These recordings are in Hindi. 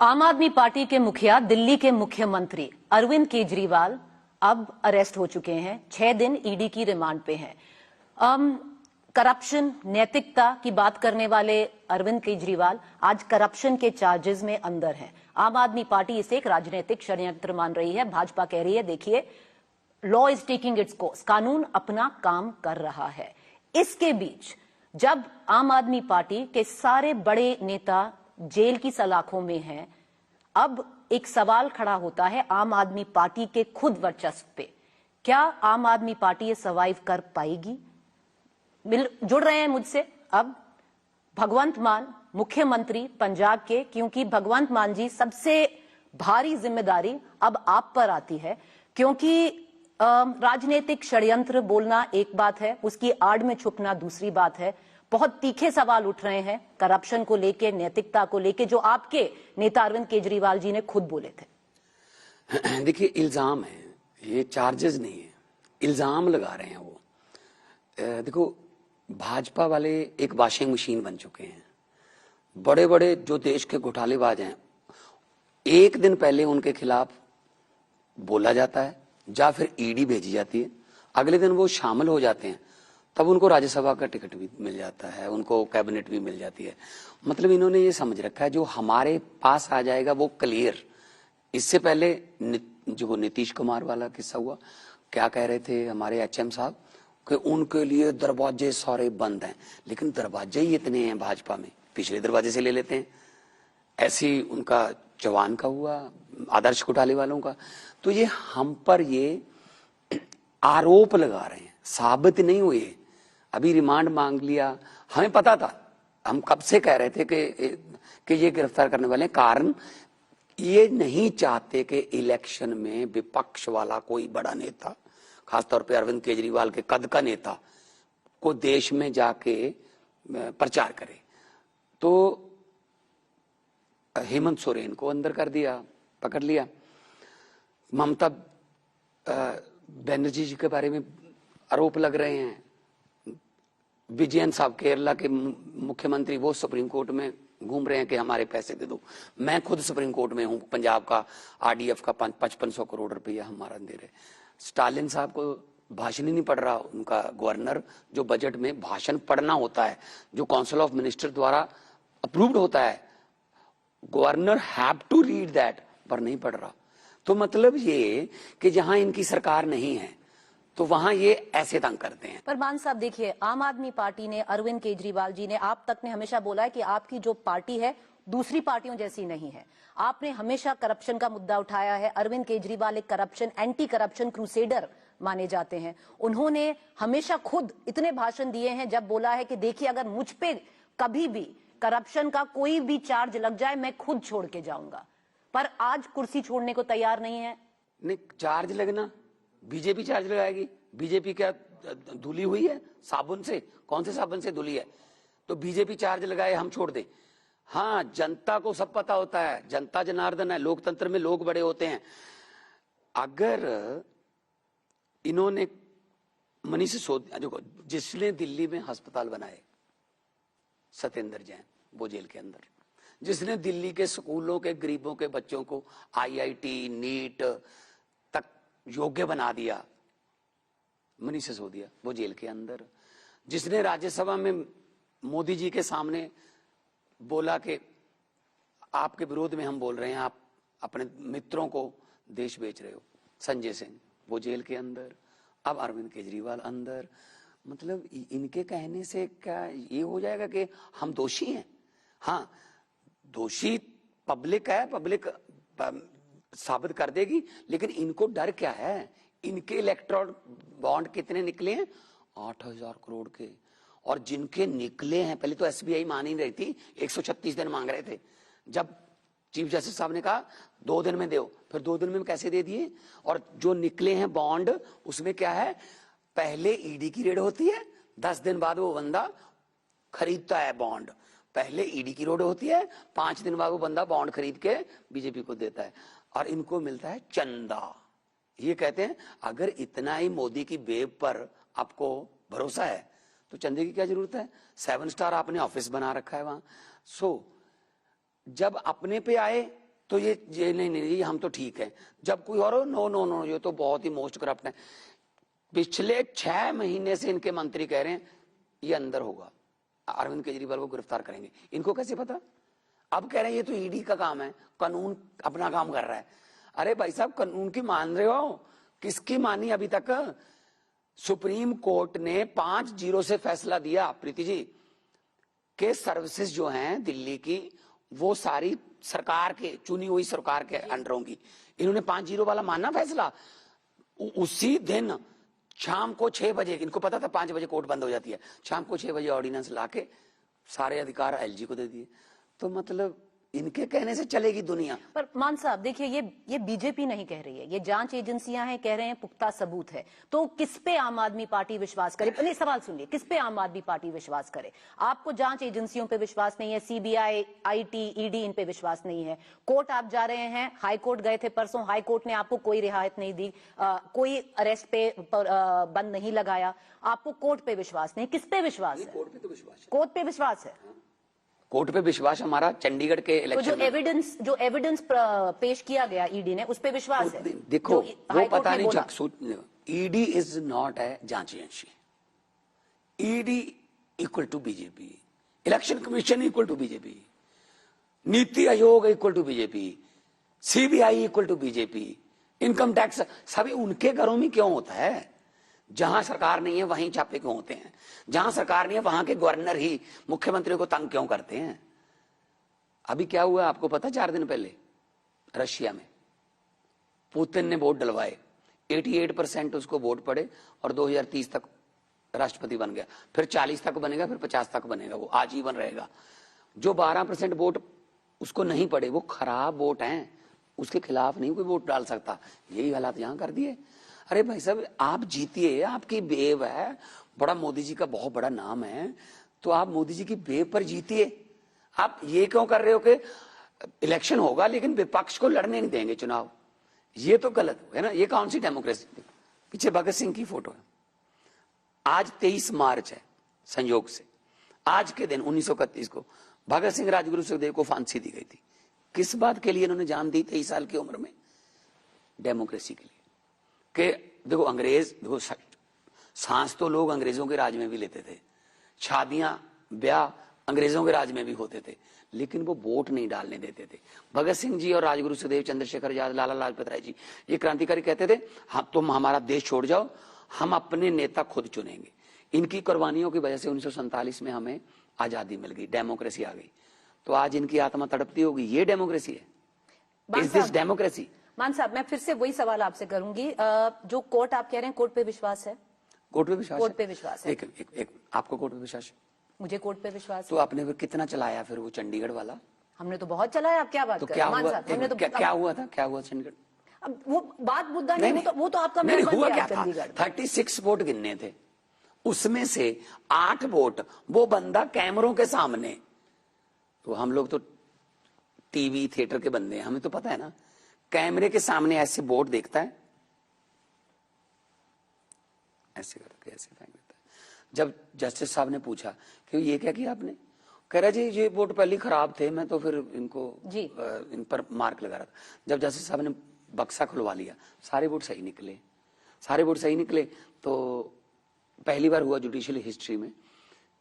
आम आदमी पार्टी के मुखिया दिल्ली के मुख्यमंत्री अरविंद केजरीवाल अब अरेस्ट हो चुके हैं। 6 दिन ईडी की रिमांड पे हैं। करप्शन, नैतिकता की बात करने वाले अरविंद केजरीवाल आज करप्शन के चार्जेस में अंदर हैं। आम आदमी पार्टी इसे एक राजनीतिक षड्यंत्र मान रही है। भाजपा कह रही है देखिए, law is taking its course, कानून अपना काम कर रहा है। इसके बीच जब आम आदमी पार्टी के सारे बड़े नेता जेल की सलाखों में हैं, अब एक सवाल खड़ा होता है आम आदमी पार्टी के खुद वर्चस्व पे। क्या आम आदमी पार्टी ये सर्वाइव कर पाएगी? जुड़ रहे हैं मुझसे अब भगवंत मान, मुख्यमंत्री पंजाब के, क्योंकि भगवंत मान जी, सबसे भारी जिम्मेदारी अब आप पर आती है, क्योंकि राजनीतिक षड्यंत्र बोलना एक बात है, उसकी आड़ में छुपना दूसरी बात है। बहुत तीखे सवाल उठ रहे हैं करप्शन को लेके, नैतिकता को लेके, जो आपके नेता अरविंद केजरीवाल जी ने खुद बोले थे। देखिए, इल्जाम है, ये चार्जेस नहीं है, इल्जाम लगा रहे हैं वो। देखो, भाजपा वाले एक वॉशिंग मशीन बन चुके हैं। बड़े बड़े जो देश के घोटालेबाज हैं, एक दिन पहले उनके खिलाफ बोला जाता है या फिर ईडी भेजी जाती है, अगले दिन वो शामिल हो जाते हैं, तब उनको राज्यसभा का टिकट भी मिल जाता है, उनको कैबिनेट भी मिल जाती है। मतलब इन्होंने ये समझ रखा है जो हमारे पास आ जाएगा वो क्लियर। इससे पहले जो नीतीश कुमार वाला किस्सा हुआ, क्या कह रहे थे हमारे एचएम साहब कि उनके लिए दरवाजे सारे बंद हैं, लेकिन दरवाजे ही इतने हैं भाजपा में, पिछले दरवाजे से ले लेते हैं। ऐसी उनका जवान का हुआ, आदर्श घोटाले वालों का। तो ये हम पर ये आरोप लगा रहे हैं, साबित नहीं हुए। अभी रिमांड मांग लिया, हमें पता था, हम कब से कह रहे थे कि ये गिरफ्तार करने वाले हैं। कारण ये नहीं चाहते कि इलेक्शन में विपक्ष वाला कोई बड़ा नेता, खासतौर पे अरविंद केजरीवाल के कद का नेता, को देश में जाके प्रचार करे। तो हेमंत सोरेन को अंदर कर दिया, पकड़ लिया। ममता बनर्जी जी के बारे में आरोप लग रहे हैं। विजयन साहब केरला के मुख्यमंत्री, वो सुप्रीम कोर्ट में घूम रहे हैं कि हमारे पैसे दे दो। मैं खुद सुप्रीम कोर्ट में हूं, पंजाब का आरडीएफ का 5500 करोड़ रुपया हमारा दे रहे। स्टालिन साहब को भाषण ही नहीं पढ़ रहा उनका गवर्नर, जो बजट में भाषण पढ़ना होता है, जो काउंसिल ऑफ मिनिस्टर द्वारा अप्रूव्ड होता है, governor have to read that, पर नहीं पढ़ रहा। तो मतलब ये कि जहां इनकी सरकार नहीं है तो वहां ये ऐसे तंग करते हैं। पर मान साहब देखिए, आम आदमी पार्टी ने, अरविंद केजरीवाल जी ने, आप तक ने हमेशा बोला है कि आपकी जो पार्टी है दूसरी पार्टियों जैसी नहीं है। आपने हमेशा करप्शन का मुद्दा उठाया है। अरविंद केजरीवाल एक करप्शन, एंटी करप्शन क्रूसेडर माने जाते हैं। उन्होंने हमेशा खुद इतने भाषण दिए हैं जब बोला है कि देखिए, अगर मुझ पे कभी भी करप्शन का कोई भी चार्ज लग जाए, मैं खुद छोड़ के जाऊंगा। पर आज कुर्सी छोड़ने को तैयार नहीं है। नहीं, चार्ज लगना, बीजेपी चार्ज लगाएगी। बीजेपी क्या धुली हुई है साबुन से? कौन से साबुन से धुली है? तो बीजेपी चार्ज लगाए, हम छोड़ दें? हाँ, जनता को सब पता होता है, जनता जनार्दन है, लोकतंत्र में लोग बड़े होते हैं। अगर इन्होंने मनीष सिसोदिया, जिसने दिल्ली में अस्पताल बनाए, सत्येंद्र जैन, वो जेल के अंदर, जिसने दिल्ली के स्कूलों के गरीबों के बच्चों को आईआईटी, नीट तक योग्य बना दिया, मनीष सिसोदिया, वो जेल के अंदर। जिसने राज्यसभा में मोदी जी के सामने बोला कि आपके विरोध में हम बोल रहे हैं, आप अपने मित्रों को देश बेच रहे हो, संजय सिंह, वो जेल के अंदर। अब अरविंद केजरीवाल अंदर। मतलब इनके कहने से क्या ये हो जाएगा कि हम दोषी हैं? हाँ, दोषी पब्लिक है, पब्लिक साबित कर देगी, लेकिन इनको डर क्या है? इनके इलेक्ट्रॉल बॉन्ड कितने निकले हैं? 8000 करोड़ के। और जिनके निकले हैं, पहले तो एसबीआई मान ही नहीं रही थी, 136 दिन मांग रहे थे। जब चीफ जस्टिस साहब ने कहा 2 दिन में दो, फिर 2 दिन में कैसे दे दिए? और जो निकले हैं बॉन्ड, उसमें क्या है, पहले ईडी की रेड होती है, 10 दिन बाद वो बंदा खरीदता है बॉन्ड। पहले ईडी की रेड होती है, 5 दिन बाद वो बंदा बॉन्ड खरीद के बीजेपी को देता है, और इनको मिलता है चंदा। ये कहते हैं अगर इतना ही मोदी की वेब पर आपको भरोसा है तो चंदे की क्या जरूरत है? 7 स्टार आपने ऑफिस बना रखा है वहां। जब अपने पे आए तो ये नहीं, हम तो ठीक है। जब कोई और नो नो नो, ये तो बहुत ही मोस्ट करप्ट है। पिछले 6 महीने से इनके मंत्री कह रहे हैं ये अंदर होगा, अरविंद केजरीवाल को गिरफ्तार करेंगे। इनको कैसे पता? अब कह रहे हैं ये तो ईडी का काम है, कानून अपना काम कर रहा है। अरे भाई साहब, कानून की मान रहे हो? किसकी मानी अभी तक? सुप्रीम कोर्ट ने 5-0 से फैसला दिया प्रीति जी के सर्विसेज जो हैं दिल्ली की, वो सारी सरकार के, चुनी हुई सरकार के अंडर होंगी। इन्होंने 5-0 वाला मानना फैसला। उसी दिन शाम को 6 बजे, इनको पता था 5 बजे कोर्ट बंद हो जाती है, शाम को 6 बजे ऑर्डिनेंस लाके सारे अधिकार एलजी को दे दिए। तो मतलब इनके कहने से चलेगी दुनिया। पर मान साहब देखिए, ये बीजेपी नहीं कह रही है, ये जांच एजेंसियां हैं, कह रहे हैं पुख्ता सबूत है। तो किस पे आम आदमी पार्टी विश्वास करे? नहीं, सवाल सुनिए, किस पे आम आदमी पार्टी विश्वास करे? आपको जांच एजेंसियों पे विश्वास नहीं है, सीबीआई, आईटी, ईडी, इन पे विश्वास नहीं है। कोर्ट आप जा रहे हैं, हाई कोर्ट गए थे परसों, हाई कोर्ट ने आपको कोई रियायत नहीं दी, कोई अरेस्ट पे बंद नहीं लगाया, आपको कोर्ट पे विश्वास नहीं। किस पे विश्वास है? कोर्ट पे तो विश्वास है। कोर्ट पे विश्वास है। कोर्ट पे विश्वास हमारा चंडीगढ़ के तो इलेक्शन जो एविडेंस पेश किया गया ईडी ने, उस पे विश्वास है। देखो वो पता नहीं, ईडी इज नॉट ए जांच agency. ED equal to BJP, election commission equal to BJP, NITI Aayog equal to BJP, CBI equal to BJP, income tax सभी उनके घरों में क्यों होता है? जहां सरकार नहीं है वहीं छापे क्यों होते हैं? जहां सरकार नहीं है वहां के गवर्नर ही मुख्यमंत्री को तंग क्यों करते हैं? अभी क्या हुआ आपको पता? 4 दिन पहले रशिया में पुतिन ने वोट डलवाए, 88% उसको वोट पड़े और 2030 तक राष्ट्रपति बन गया। फिर 40 तक बनेगा, फिर 50 तक बनेगा, वो आजीवन रहेगा। जो 12% वोट उसको नहीं पड़े वो खराब वोट हैं, उसके खिलाफ नहीं कोई वोट डाल सकता। यही हालात यहां कर दिए। अरे भाई साहब, आप जीतिए, आपकी बेव है, बड़ा मोदी जी का बहुत बड़ा नाम है, तो आप मोदी जी की बेव पर जीतिए। आप ये क्यों कर रहे हो कि इलेक्शन होगा लेकिन विपक्ष को लड़ने नहीं देंगे चुनाव? ये तो गलत है ना। ये कौन सी डेमोक्रेसी? पीछे भगत सिंह की फोटो है। आज 23 मार्च है, संयोग से आज के दिन 1931 को भगत सिंह राजगुरु सुखदेव को फांसी दी गई थी। किस बात के लिए इन्होंने जान दी 23 साल की उम्र में? डेमोक्रेसी के लिए। कि देखो अंग्रेज, देखो सांस तो लोग अंग्रेजों के राज में भी लेते थे, शादियां ब्याह अंग्रेजों के राज में भी होते थे, लेकिन वो वोट नहीं डालने देते थे। भगत सिंह जी और राजगुरु सुखदेव, चंद्रशेखर आजाद, लाला लाजपत राय जी, ये क्रांतिकारी कहते थे हाँ तुम हमारा देश छोड़ जाओ, हम अपने नेता खुद चुनेंगे। इनकी कुर्बानियों की वजह से 1947 में हमें आजादी मिल गई, डेमोक्रेसी आ गई। तो आज इनकी आत्मा तड़पती होगी, ये डेमोक्रेसी है? Is this democracy? मान साहब, मैं फिर से वही सवाल आपसे करूंगी, जो कोर्ट आप कह रहे हैं, कोर्ट पे विश्वास है? कोर्ट पे विश्वास? कोर्ट पे विश्वास है। एक आपको कोर्ट पे विश्वास है? मुझे कोर्ट पे विश्वास तो आपने फिर कितना चलाया फिर वो चंडीगढ़ वाला? हमने तो बहुत चलाया। आप क्या बात कर रहे हैं? मान साहब, हमने तो क्या हुआ था? क्या हुआ चंडीगढ़? अब वो बात मुद्दा नहीं, वो तो आपका नहीं, मेहरबान हुआ किया क्या था? चंडीगढ़। 36 वोट गिनने थे, उसमें से 8 वोट वो बंदा कैमरों के सामने, तो हम लोग तो टीवी थिएटर के बंदे हैं, हमें तो पता है ना, कैमरे के सामने ऐसे वोट देखता है, ऐसे करके ऐसे फेंक देता है। जब जस्टिस साहब ने पूछा कि ये क्या किया आपने, कह रहा जी ये वोट पहले खराब थे, मैं तो फिर इनको इन पर मार्क लगा रहा था। जब जस्टिस साहब ने बक्सा खुलवा लिया, सारे वोट सही निकले, सारे वोट सही निकले। तो पहली बार हुआ जुडिशियल हिस्ट्री में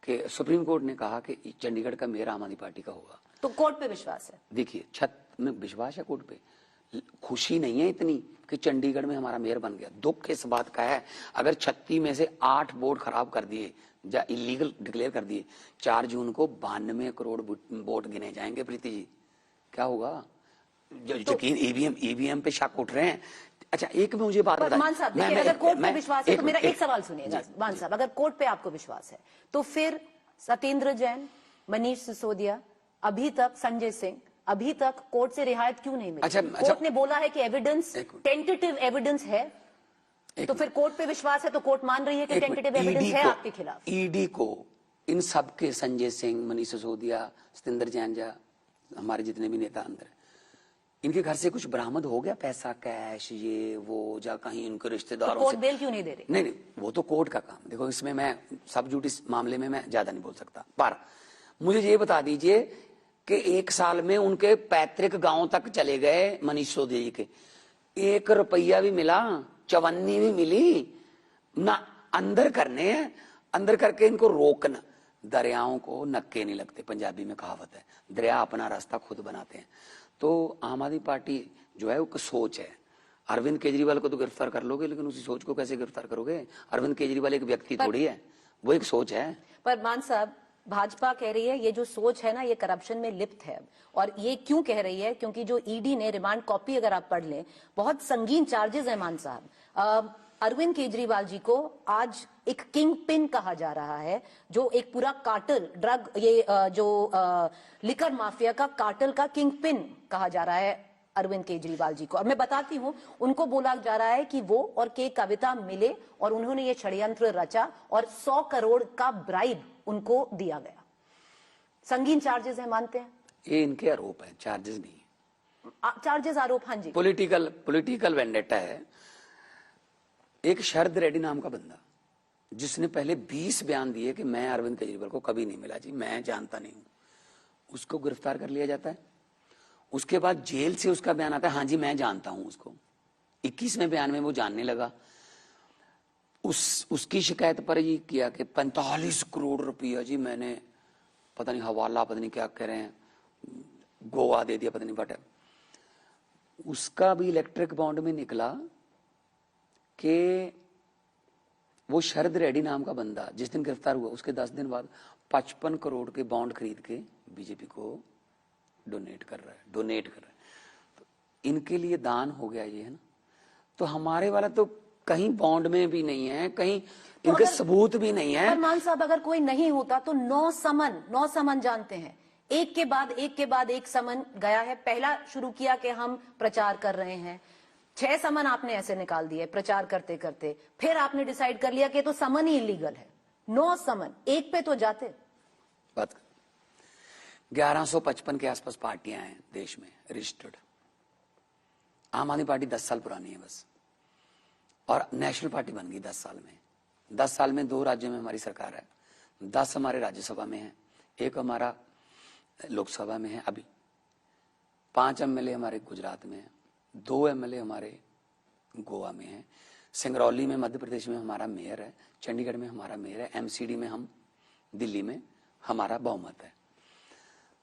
कि सुप्रीम कोर्ट ने कहा कि चंडीगढ़ का मेयर आम आदमी पार्टी का होगा। तो कोर्ट पे विश्वास है? देखिए, छत में विश्वास है, कोर्ट पे खुशी नहीं है इतनी कि चंडीगढ़ में हमारा मेयर बन गया। दुख इस बात का है, अगर 36 में से 8 वोट खराब कर दिए या इलीगल डिक्लेयर कर दिए, 4 जून को 92 करोड़ वोट गिने जाएंगे। प्रीति जी, क्या होगा? यकीन ईवीएम पे शक उठ रहे हैं। अच्छा, एक में मुझे बात मान साहब देखिए, अगर कोर्ट पे विश्वास है तो मेरा एक सवाल सुनिएगा। मान साहब, अगर कोर्ट पे आपको विश्वास है तो फिर सत्येंद्र जैन, मनीष सिसोदिया, अभी तक संजय सिंह, अभी तक कोर्ट से रियायत क्यों नहीं मिली? कोर्ट ने बोला है कि एविडेंस, टेंटेटिव एविडेंस है, तो फिर कोर्ट पे विश्वास है तो कोर्ट मान रही है कि टेंटेटिव एविडेंस है आपके खिलाफ। ईडी को इन सब के, संजय सिंह, मनीष सिसोदिया, सत्येंद्र जैन, हमारे जितने भी नेता अंदर, इनके घर से कुछ बरामद हो गया? पैसा, कैश, ये वो, जा कहीं उनके रिश्तेदारों तो कोर्ट बेल क्यों नहीं दे रही? नहीं, वो तो कोर्ट का काम। देखो, इसमें मैं सब जुडिस मामले में मैं ज्यादा नहीं बोल सकता, पर मुझे ये बता दीजिए कि एक साल में उनके पैतृक गांव तक चले गए मनीष सिसोदिया जी के, 1 रुपया भी मिला, चवन्नी भी मिली ना, अंदर करने हैं, अंदर करके इनको रोकना। दरियाओं को नक्के नहीं लगते, पंजाबी में कहावत है, दरिया अपना रास्ता खुद बनाते हैं। तो आम आदमी पार्टी जो है वो सोच है। अरविंद केजरीवाल को तो गिरफ्तार कर लोगे, लेकिन उसी सोच को कैसे गिरफ्तार करोगे? अरविंद केजरीवाल एक व्यक्ति थोड़ी है, वो एक सोच है। पर मान साहब, भाजपा कह रही है ये जो सोच है ना, ये करप्शन में लिप्त है। और ये क्यों कह रही है? क्योंकि जो ईडी ने रिमांड कॉपी अगर आप पढ़ लें, बहुत संगीन चार्जेस है मान साहब। अरविंद केजरीवाल जी को आज एक किंग पिन कहा जा रहा है, जो एक पूरा कार्टल ड्रग, ये लिकर माफिया का कार्टल का किंग पिन कहा जा रहा है अरविंद केजरीवाल जी को। और मैं बताती हूं, उनको बोला जा रहा है कि वो और के कविता मिले और उन्होंने ये षड्यंत्र रचा और 100 करोड़ का ब्राइब उनको दिया गया। संगीन चार्जेस है, मानते हैं? ये इनके आरोप है, चार्जेस नहीं है। चार्जेस, आरोप, हाँ जी। पॉलिटिकल वेंडेटा है। एक शरद रेड्डी नाम का बंदा, जिसने पहले 20 बयान दिए कि मैं अरविंद केजरीवाल को कभी नहीं मिला जी, मैं जानता नहीं हूं, उसको गिरफ्तार कर लिया जाता है। उसके बाद जेल से उसका बयान आता है, हाँ जी मैं जानता हूं उसको। 21वें बयान में वो जानने लगा। उसकी शिकायत पर ये किया कि 45 करोड़ रुपया जी मैंने, पता नहीं हवाला, पता नहीं क्या कह रहे हैं, गोवा दे दिया, पता नहीं बट। उसका भी इलेक्ट्रिक बॉन्ड में निकला कि वो शरद रेड्डी नाम का बंदा जिस दिन गिरफ्तार हुआ, उसके 10 दिन बाद 55 करोड़ के बॉन्ड खरीद के बीजेपी को डोनेट कर रहा है। तो इनके लिए दान हो गया ये, है ना। तो हमारे वाला तो कहीं बॉन्ड में भी नहीं है, कहीं तो इनके सबूत भी नहीं है। मान साहब, अगर कोई नहीं होता तो 9 समन जानते हैं, एक के बाद एक समन गया है। पहला शुरू किया कि हम प्रचार कर रहे हैं, 6 समन आपने ऐसे निकाल दिए प्रचार करते करते, फिर आपने डिसाइड कर लिया कि तो समन ही इलीगल है। 9 समन एक पे तो जाते। बात 1155 के आसपास पार्टियां हैं देश में रजिस्टर्ड। आम आदमी पार्टी 10 साल पुरानी है बस, और नेशनल पार्टी बन गई 10 साल में। 10 साल में 2 राज्यों में हमारी सरकार है, 10 हमारे राज्यसभा में है, 1 हमारा लोकसभा में है अभी, 5 एमएलए हमारे गुजरात में है, 2 एमएलए हमारे गोवा में है, सिंगरौली में मध्य प्रदेश में हमारा मेयर है, चंडीगढ़ में हमारा मेयर है, एमसीडी में हम, दिल्ली में हमारा बहुमत है।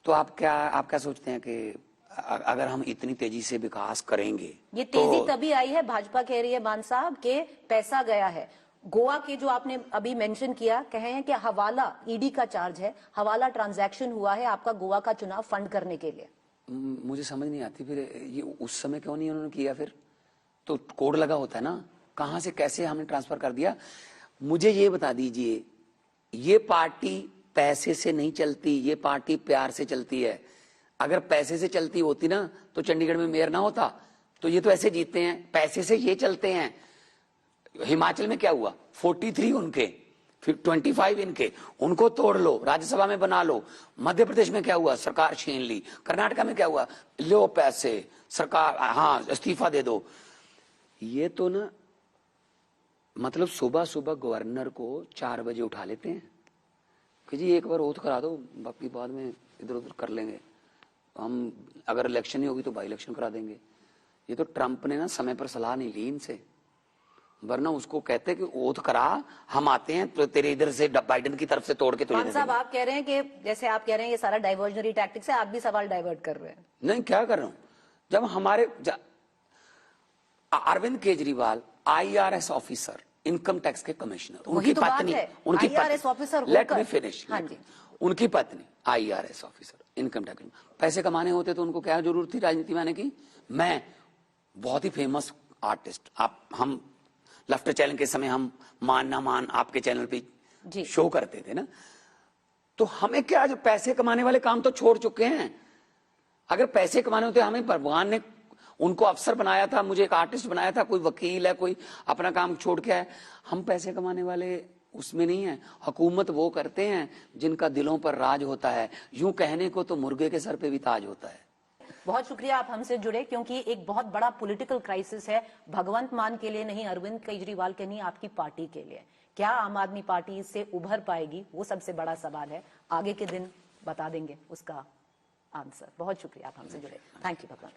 तो आप क्या सोचते हैं कि अगर हम इतनी तेजी से विकास करेंगे? ये तेजी तभी आई है, भाजपा कह रही है मान साहब के पैसा गया है। गोवा के जो आपने अभी मेंशन किया, कहे हैं कि हवाला ईडी का चार्ज है, हवाला ट्रांजैक्शन हुआ है आपका गोवा का चुनाव फंड करने के लिए। मुझे समझ नहीं आती फिर ये उस समय क्यों नहीं उन्होंने किया? फिर तो कोड लगा होता है ना, कहां से कैसे हमने ट्रांसफर कर दिया? मुझे ये बता दीजिए, ये पार्टी पैसे से नहीं चलती, ये पार्टी प्यार से चलती है। अगर पैसे से चलती होती ना तो चंडीगढ़ में मेयर ना होता। तो ये तो ऐसे जीतते हैं, पैसे से ये चलते हैं। हिमाचल में क्या हुआ? 43 उनके, फिर 25 इनके, उनको तोड़ लो, राज्यसभा में बना लो। मध्य प्रदेश में क्या हुआ? सरकार छीन ली। कर्नाटका में क्या हुआ? लो पैसे, सरकार, हाँ इस्तीफा दे दो। ये तो ना मतलब सुबह सुबह गवर्नर को 4 बजे उठा लेते हैं कि जी एक बार ओथ करा दो, बाकी बाद में इधर उधर कर लेंगे हम, अगर इलेक्शन ही होगी तो बाई इलेक्शन करा देंगे। ये तो ट्रंप ने ना समय पर सलाह नहीं ली इनसे, वरना उसको कहते कि ओथ करा, हम आते हैं तो तेरे इधर से बाइडेन की तरफ से तोड़ के तुझे। साहब आप कह रहे हैं कि जैसे आप कह रहे हैं ये सारा डाइवर्जनरी टैक्टिक्स है, आप भी सवाल डाइवर्ट कर रहे हैं। नहीं, क्या कर रहा हूं? जब हमारे Arvind Kejriwal IRS officer, income tax के कमिश्नर, उनकी पत्नी, IRS officer, let me finish, हाँ जी, उनकी पत्नी IRS ऑफिसर, इनकम टैक्स। पैसे कमाने होते तो उनको क्या जरूरत थी राजनीति में आने की? मैं बहुत ही फेमस आर्टिस्ट, हम लफ्टर चैनल के समय हम मान ना मान आपके चैनल पे शो करते थे ना, तो हमें क्या, जो पैसे कमाने वाले काम तो छोड़ चुके हैं। अगर पैसे कमाने होते, हमें भगवान ने उनको अफसर बनाया था, मुझे एक आर्टिस्ट बनाया था, कोई वकील है, कोई अपना काम छोड़ के आए। हम पैसे कमाने वाले उसमें नहीं है। हुकूमत वो करते हैं जिनका दिलों पर राज होता है। यूं कहने को तो मुर्गे के सर पे भी ताज होता है। बहुत शुक्रिया आप हमसे जुड़े, क्योंकि एक बहुत बड़ा पॉलिटिकल क्राइसिस है, भगवंत मान के लिए नहीं, अरविंद केजरीवाल के नहीं, आपकी पार्टी के लिए। क्या आम आदमी पार्टी इससे उभर पाएगी, वो सबसे बड़ा सवाल है। आगे के दिन बता देंगे उसका आंसर। बहुत शुक्रिया आप हमसे जुड़े। थैंक यू भगवान।